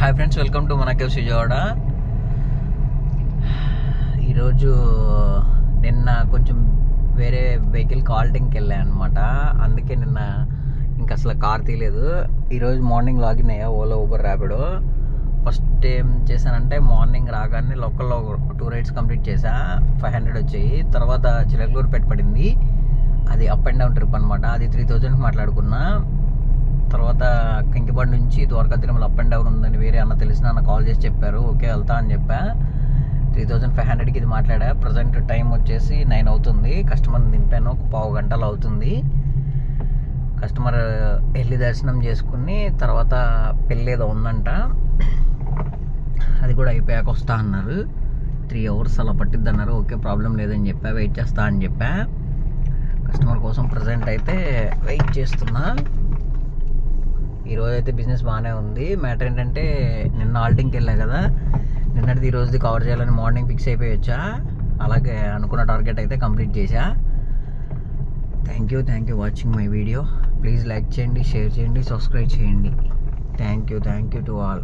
Hi friends, welcome to మన caves Vijayawada. ఈరోజు నిన్న కొంచెం వేరే వెహికల్ కాల్టింగ్కి వెళ్ళాను అనమాట. అందుకే నిన్న ఇంకా అసలు కార్ తీయలేదు. ఈరోజు మార్నింగ్ లాగిన్ అయ్యా ఓలా, ఊబర్, ర్యాపిడో. ఫస్ట్ ఏం చేశానంటే మార్నింగ్ రాగానే లోకల్లో 2 రైడ్స్ కంప్లీట్ చేశా. 500 వచ్చాయి. తర్వాత చిలకలూరుపేట పడింది. అది అప్ అండ్ డౌన్ ట్రిప్ అనమాట. అది 3000 మాట్లాడుకున్నా. తర్వాత కంకిపాడు నుంచి Dwaraka Tirumala up and down ఉందని వేరే అన్న తెలిసిన అన్న కాల్ చేసి చెప్పారు. ఓకే వెళ్తా అని చెప్పా. 3500కి ఇది మాట్లాడా. ప్రజెంట్ టైం వచ్చేసి 9 అవుతుంది. కస్టమర్ని దింపాను. ఒక పావు గంటలో అవుతుంది. కస్టమర్ వెళ్ళి దర్శనం చేసుకుని తర్వాత పెళ్ళి ఏదో ఉందంట, అది కూడా అయిపోయాక వస్తా అన్నారు. 3 hours అలా పట్టిద్ది అన్నారు. ఓకే ప్రాబ్లం లేదని చెప్పా. వెయిట్ చేస్తా అని చెప్పా. కస్టమర్ కోసం ప్రజెంట్ అయితే వెయిట్ చేస్తున్నా. ఈరోజు అయితే బిజినెస్ బాగానే ఉంది. మ్యాటర్ ఏంటంటే నిన్న ఆల్టింగ్కి వెళ్ళా కదా, నిన్నటిది ఈరోజుది కవర్ చేయాలని మార్నింగ్ ఫిక్స్ అయిపోయి వచ్చా. అలాగే అనుకున్న టార్గెట్ అయితే కంప్లీట్ చేశా. Thank you watching my video. Please like చేయండి, షేర్ చేయండి, సబ్స్క్రైబ్ చేయండి. Thank you to all.